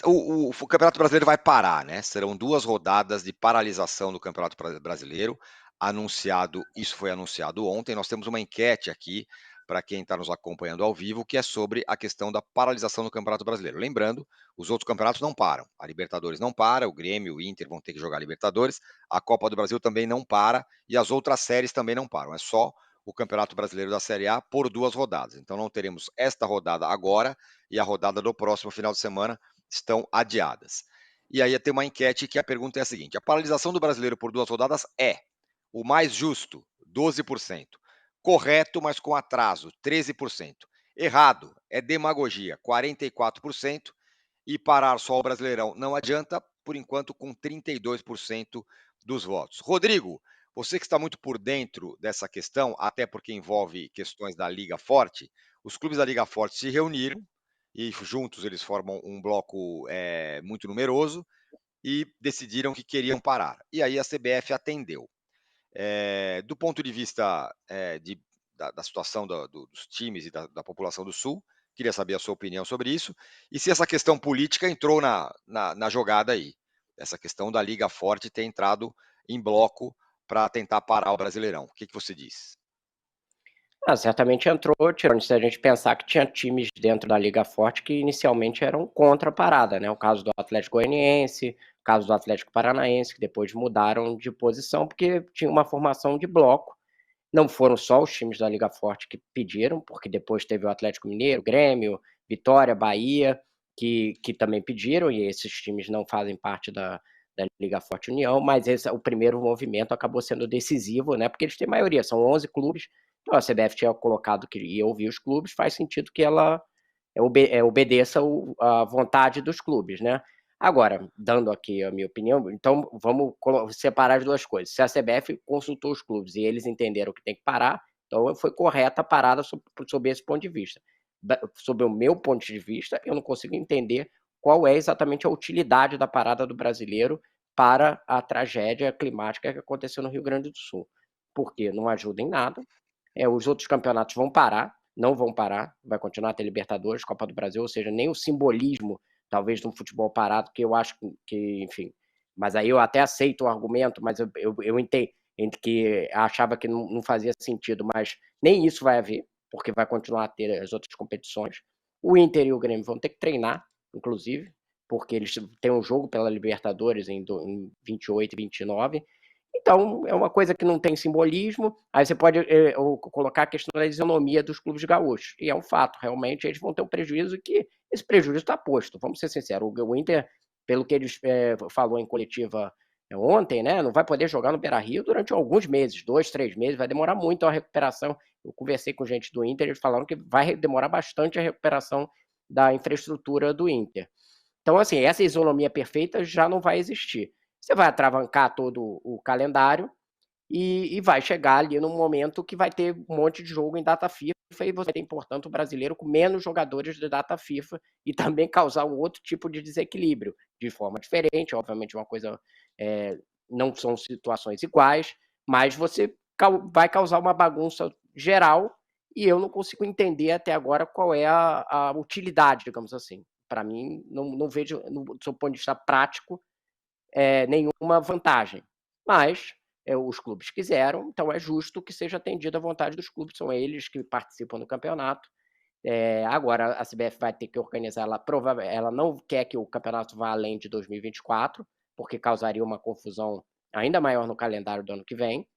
O Campeonato Brasileiro vai parar, né? Serão 2 rodadas de paralisação do Campeonato Brasileiro. Isso foi anunciado ontem. Nós temos uma enquete aqui para quem está nos acompanhando ao vivo, que é sobre a questão da paralisação do Campeonato Brasileiro. Lembrando, os outros campeonatos não param. A Libertadores não para, o Grêmio e o Inter vão ter que jogar a Libertadores, a Copa do Brasil também não para e as outras séries também não param. É só o Campeonato Brasileiro da Série A por 2 rodadas. Então não teremos esta rodada agora e a rodada do próximo final de semana estão adiadas. E aí tem uma enquete que a pergunta é a seguinte: a paralisação do brasileiro por 2 rodadas é o mais justo, 12%. Correto, mas com atraso, 13%. Errado, é demagogia, 44%. E parar só o Brasileirão não adianta, por enquanto, com 32% dos votos. Rodrigo, você que está muito por dentro dessa questão, até porque envolve questões da Liga Forte, os clubes da Liga Forte se reuniram e juntos eles formam um bloco muito numeroso e decidiram que queriam parar. E aí a CBF atendeu. Do ponto de vista da situação dos times e da população do Sul, queria saber a sua opinião sobre isso, e se essa questão política entrou na jogada aí, essa questão da Liga Forte ter entrado em bloco para tentar parar o Brasileirão. O que você diz? Certamente entrou, tirando se a gente pensar que tinha times dentro da Liga Forte que inicialmente eram contra a parada, né, o caso do Atlético Goianiense, o caso do Atlético Paranaense, que depois mudaram de posição, porque tinha uma formação de bloco. Não foram só os times da Liga Forte que pediram, porque depois teve o Atlético Mineiro, Grêmio, Vitória, Bahia, que também pediram, e esses times não fazem parte da Liga Forte União, mas o primeiro movimento acabou sendo decisivo, né, porque eles têm maioria, são 11 clubes, então a CBF tinha colocado que ia ouvir os clubes, faz sentido que ela obedeça a vontade dos clubes, né. Agora, dando aqui a minha opinião, então vamos separar as duas coisas. Se a CBF consultou os clubes e eles entenderam que tem que parar, então foi correta a parada sob esse ponto de vista. Sob o meu ponto de vista, eu não consigo entender qual é exatamente a utilidade da parada do brasileiro para a tragédia climática que aconteceu no Rio Grande do Sul. Porque não ajuda em nada, os outros campeonatos vão parar, não vão parar, vai continuar a ter Libertadores, Copa do Brasil, ou seja, nem o simbolismo, talvez, de um futebol parado, que eu acho que, enfim, mas aí eu até aceito o argumento, mas eu entendo que achava que não fazia sentido, mas nem isso vai haver, porque vai continuar a ter as outras competições. O Inter e o Grêmio vão ter que treinar, inclusive, porque eles têm um jogo pela Libertadores em 28 e 29, então, é uma coisa que não tem simbolismo, aí você pode colocar a questão da isonomia dos clubes gaúchos, e é um fato, realmente eles vão ter um prejuízo que esse prejuízo está posto, vamos ser sinceros, o Inter, pelo que eles falou em coletiva ontem, né, não vai poder jogar no Beira-Rio durante alguns meses, 2, 3 meses, vai demorar muito a recuperação. Eu conversei com gente do Inter, eles falaram que vai demorar bastante a recuperação da infraestrutura do Inter. Então, assim, essa isonomia perfeita já não vai existir. Você vai atravancar todo o calendário e vai chegar ali num momento que vai ter um monte de jogo em data FIFA e você tem, portanto, o brasileiro com menos jogadores de data FIFA e também causar um outro tipo de desequilíbrio, de forma diferente, obviamente uma coisa, não são situações iguais, mas você vai causar uma bagunça geral e eu não consigo entender até agora qual é a utilidade, digamos assim. Para mim, não vejo, do seu ponto de vista prático, nenhuma vantagem. Mas os clubes quiseram, então é justo que seja atendida a vontade dos clubes, são eles que participam do campeonato. Agora a CBF vai ter que organizar, ela não quer que o campeonato vá além de 2024, porque causaria uma confusão ainda maior no calendário do ano que vem.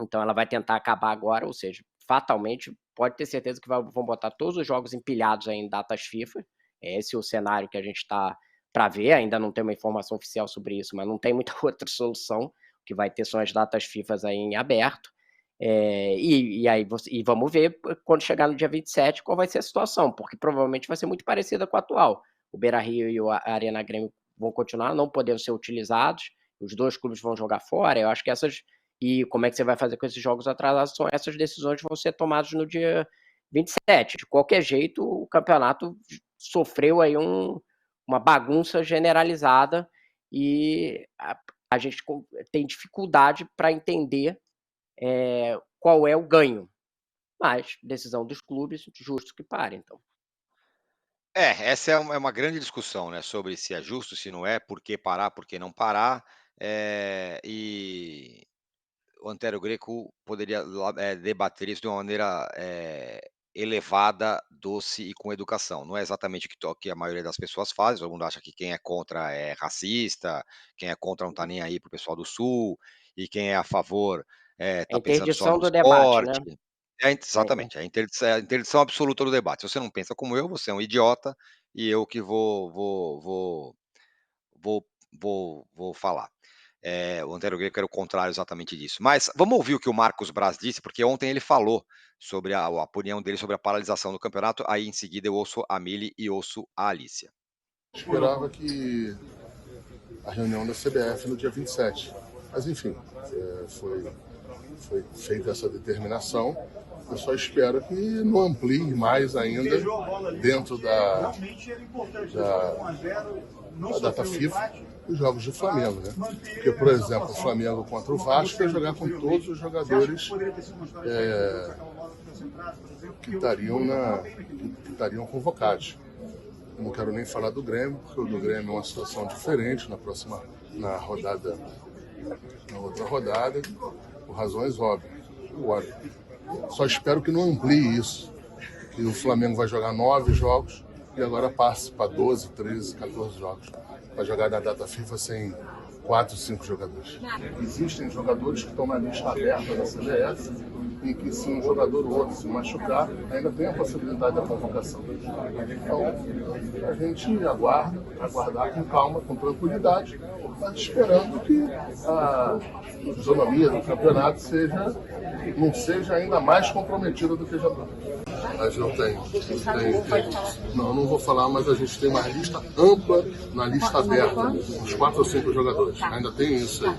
Então ela vai tentar acabar agora, ou seja, fatalmente pode ter certeza que vão botar todos os jogos empilhados aí em datas FIFA. É esse o cenário que a gente está para ver, ainda não tem uma informação oficial sobre isso, mas não tem muita outra solução. O que vai ter são as datas FIFA aí em aberto. E vamos ver quando chegar no dia 27 qual vai ser a situação, porque provavelmente vai ser muito parecida com a atual. O Beira-Rio e a Arena Grêmio vão continuar não podendo ser utilizados, os dois clubes vão jogar fora. Eu acho que e como é que você vai fazer com esses jogos atrasados, são essas decisões que vão ser tomadas no dia 27. De qualquer jeito, o campeonato sofreu aí uma bagunça generalizada e a gente tem dificuldade para entender qual é o ganho. Mas decisão dos clubes, justo que pare, então. Essa é uma grande discussão, né, sobre se é justo, se não é, por que parar, por que não parar, e o Antero Greco poderia debater isso de uma maneira elevada, doce e com educação. Não é exatamente o que a maioria das pessoas faz, todo mundo acha que quem é contra é racista, quem é contra não está nem aí para o pessoal do Sul, e quem é a favor É está pensando só interdição no do debate, né? esporte. Exatamente, é a interdição absoluta do debate. Se você não pensa como eu, você é um idiota, e eu que vou vou falar. O Antero Greco era o contrário exatamente disso. Mas vamos ouvir o que o Marcos Braz disse, porque ontem ele falou sobre a opinião dele sobre a paralisação do campeonato. Aí em seguida eu ouço a Mili e ouço a Alicia. Esperava que a reunião da CBF no dia 27. Mas enfim, foi feita essa determinação. Eu só espero que não amplie mais ainda dentro da data FIFA os jogos do Flamengo, né? Porque, por exemplo, o Flamengo contra o Vasco ia jogar com todos os jogadores que estariam convocados. Eu não quero nem falar do Grêmio, porque o do Grêmio é uma situação diferente na outra rodada, por razões óbvias. Só espero que não amplie isso, que o Flamengo vai jogar 9 jogos e agora passe para 12, 13, 14 jogos. Vai jogar na data FIFA sem 4, 5 jogadores. Existem jogadores que estão na lista aberta da CBF e que, se um jogador ou outro se machucar, ainda tem a possibilidade da convocação. Então, a gente aguardar com calma, com tranquilidade, mas esperando que a isonomia do campeonato não seja ainda mais comprometida do que já está. Mas eu tenho. Não vou falar, mas a gente tem uma lista ampla na lista aberta, uns 4 ou 5 jogadores. Ainda tem isso aí.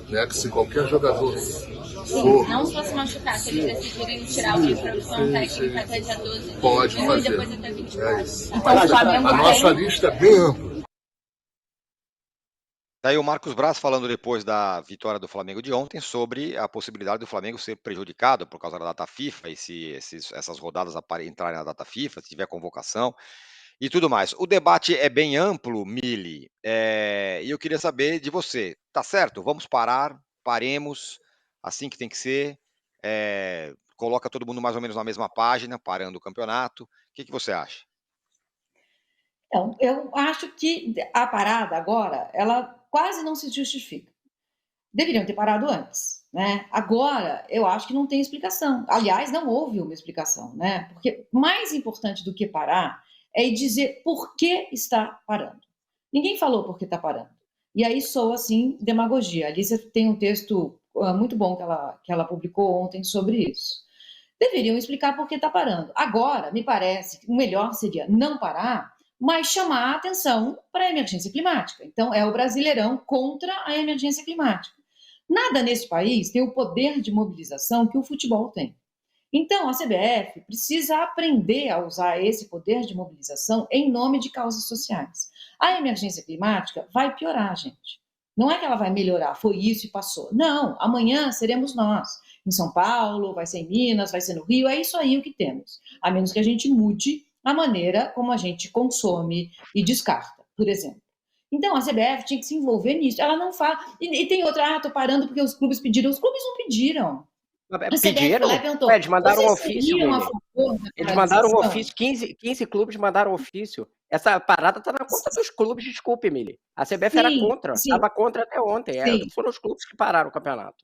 Né? Que se qualquer jogador for... Não só se machucar, se eles decidirem tirar o de produção técnica até dia 12 pode de fazer. E depois até 24. É isso. Então, o Flamengo a nossa lista é bem ampla. Daí o Marcos Braz falando depois da vitória do Flamengo de ontem sobre a possibilidade do Flamengo ser prejudicado por causa da data FIFA e se essas rodadas entrarem na data FIFA, se tiver convocação e tudo mais. O debate é bem amplo, Mili, e eu queria saber de você. Tá certo? Vamos parar, paremos, assim que tem que ser. Coloca todo mundo mais ou menos na mesma página, parando o campeonato. O que você acha? Então, eu acho que a parada agora, ela quase não se justifica. Deveriam ter parado antes, né? Agora, eu acho que não tem explicação. Aliás, não houve uma explicação, né? Porque mais importante do que parar é dizer por que está parando. Ninguém falou por que está parando. E aí soa, assim, demagogia. A Alicia tem um texto muito bom que ela publicou ontem sobre isso. Deveriam explicar por que está parando. Agora, me parece que o melhor seria não parar, mas chamar a atenção para a emergência climática. Então, é o Brasileirão contra a emergência climática. Nada nesse país tem o poder de mobilização que o futebol tem. Então, a CBF precisa aprender a usar esse poder de mobilização em nome de causas sociais. A emergência climática vai piorar, gente. Não é que ela vai melhorar, foi isso e passou. Não, amanhã seremos nós. Em São Paulo, vai ser em Minas, vai ser no Rio, é isso aí o que temos. A menos que a gente mude a maneira como a gente consome e descarta, por exemplo. Então, a CBF tinha que se envolver nisso. Ela não fala. E tem outra, tô parando porque os clubes pediram. Os clubes não pediram. Pediram? Eles mandaram um ofício, Eles mandaram um ofício, 15 clubes mandaram um ofício. Essa parada está na conta dos clubes, desculpe, Mili. A CBF era contra, estava contra até ontem. Foram os clubes que pararam o campeonato.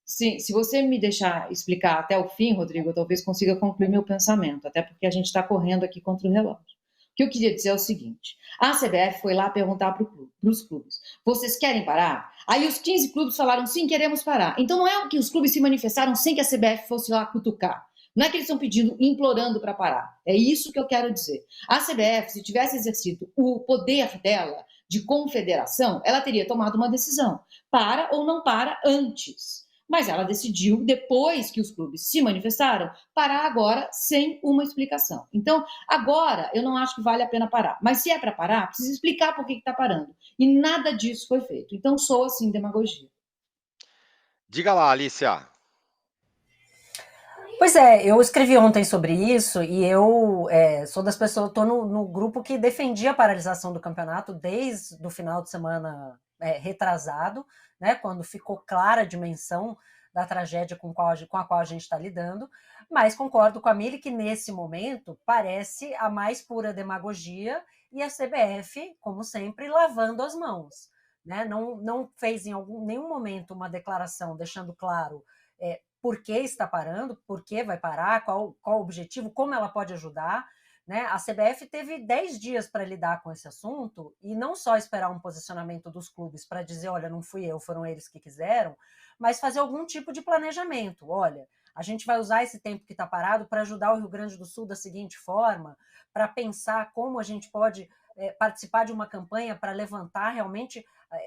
Sim, se você me deixar explicar até o fim, Rodrigo, eu talvez consiga concluir meu pensamento, até porque a gente está correndo aqui contra o relógio. O que eu queria dizer é o seguinte: a CBF foi lá perguntar para os clubes: vocês querem parar? Aí os 15 clubes falaram: sim, queremos parar. Então não é que os clubes se manifestaram sem que a CBF fosse lá cutucar. Não é que eles estão pedindo, implorando para parar. É isso que eu quero dizer. A CBF, se tivesse exercido o poder dela de confederação, ela teria tomado uma decisão: para ou não para antes. Mas ela decidiu, depois que os clubes se manifestaram, parar agora sem uma explicação. Então, agora, eu não acho que vale a pena parar. Mas se é para parar, precisa explicar por que está parando. E nada disso foi feito. Então, soa, assim, demagogia. Diga lá, Alicia. Pois é, eu escrevi ontem sobre isso e eu sou das pessoas, estou no grupo que defendia a paralisação do campeonato desde o final de semana retrasado, né, quando ficou clara a dimensão da tragédia com a qual a gente está lidando, mas concordo com a Mili que nesse momento parece a mais pura demagogia e a CBF, como sempre, lavando as mãos. Né? Não fez em nenhum momento uma declaração deixando claro por que está parando, por que vai parar, qual o objetivo, como ela pode ajudar. Né? A CBF teve 10 dias para lidar com esse assunto e não só esperar um posicionamento dos clubes para dizer, olha, não fui eu, foram eles que quiseram, mas fazer algum tipo de planejamento. Olha, a gente vai usar esse tempo que está parado para ajudar o Rio Grande do Sul da seguinte forma, para pensar como a gente pode participar de uma campanha para levantar realmente,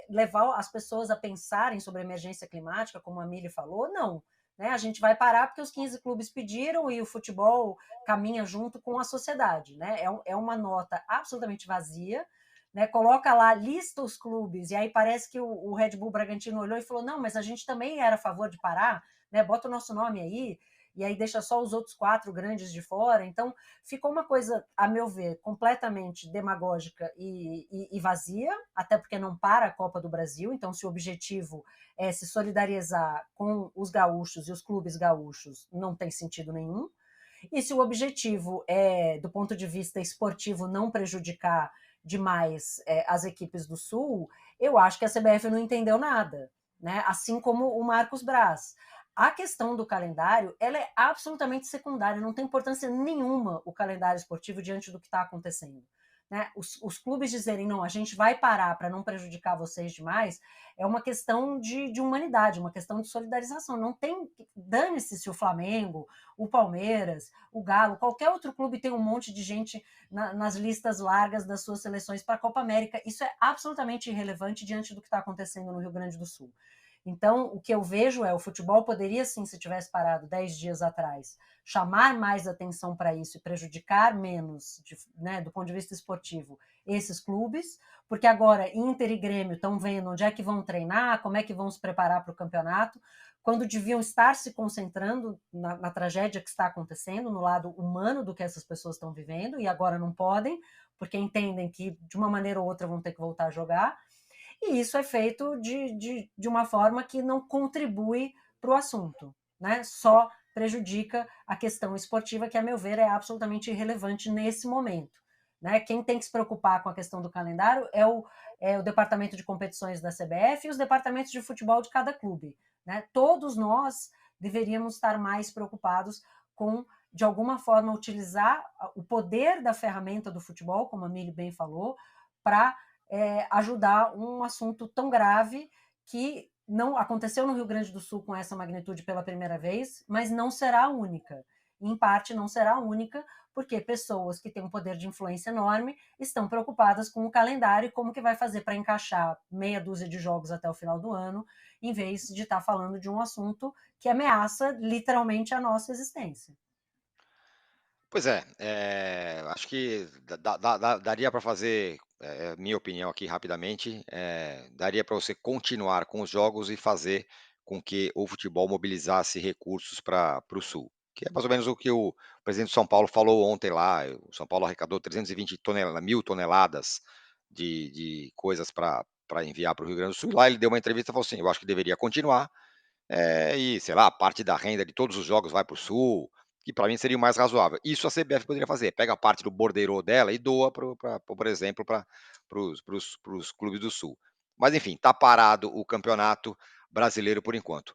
levar as pessoas a pensarem sobre a emergência climática, como a Mili falou. Não. Né? A gente vai parar porque os 15 clubes pediram e o futebol caminha junto com a sociedade. Né? É uma nota absolutamente vazia. Né? Coloca lá, lista os clubes, e aí parece que o Red Bull Bragantino olhou e falou, não, mas a gente também era a favor de parar, né? Bota o nosso nome aí, e aí deixa só os outros 4 grandes de fora. Então, ficou uma coisa, a meu ver, completamente demagógica e vazia, até porque não para a Copa do Brasil. Então, se o objetivo é se solidarizar com os gaúchos e os clubes gaúchos, não tem sentido nenhum. E se o objetivo é, do ponto de vista esportivo, não prejudicar demais as equipes do Sul, eu acho que a CBF não entendeu nada, né? Assim como o Marcos Braz. A questão do calendário, ela é absolutamente secundária, não tem importância nenhuma o calendário esportivo diante do que está acontecendo. Né? Os clubes dizerem, não, a gente vai parar para não prejudicar vocês demais, é uma questão de humanidade, uma questão de solidarização. Não tem, dane-se se o Flamengo, o Palmeiras, o Galo, qualquer outro clube tem um monte de gente nas listas largas das suas seleções para a Copa América. Isso é absolutamente irrelevante diante do que está acontecendo no Rio Grande do Sul. Então, o que eu vejo é, o futebol poderia sim, se tivesse parado 10 dias atrás, chamar mais atenção para isso e prejudicar menos, né, do ponto de vista esportivo, esses clubes, porque agora Inter e Grêmio estão vendo onde é que vão treinar, como é que vão se preparar para o campeonato, quando deviam estar se concentrando na tragédia que está acontecendo, no lado humano do que essas pessoas estão vivendo, e agora não podem, porque entendem que de uma maneira ou outra vão ter que voltar a jogar. E isso é feito de uma forma que não contribui para o assunto, né? Só prejudica a questão esportiva, que, a meu ver, é absolutamente irrelevante nesse momento. Né? Quem tem que se preocupar com a questão do calendário é o departamento de competições da CBF e os departamentos de futebol de cada clube. Né? Todos nós deveríamos estar mais preocupados com, de alguma forma, utilizar o poder da ferramenta do futebol, como a Mili bem falou, para ajudar um assunto tão grave que não aconteceu no Rio Grande do Sul com essa magnitude pela primeira vez, mas não será a única. Em parte, não será a única, porque pessoas que têm um poder de influência enorme estão preocupadas com o calendário e como que vai fazer para encaixar meia dúzia de jogos até o final do ano, em vez de estar falando de um assunto que ameaça literalmente a nossa existência. Pois é, acho que daria para fazer, minha opinião aqui rapidamente, daria para você continuar com os jogos e fazer com que o futebol mobilizasse recursos para o Sul, que é mais ou menos o que o presidente de São Paulo falou ontem lá. O São Paulo arrecadou 320 mil toneladas de coisas para enviar para o Rio Grande do Sul. Lá ele deu uma entrevista e falou assim: eu acho que deveria continuar, e sei lá, parte da renda de todos os jogos vai para o Sul, que para mim seria o mais razoável. Isso a CBF poderia fazer, pega a parte do borderô dela e doa, por exemplo, para os clubes do Sul. Mas enfim, está parado o campeonato brasileiro por enquanto.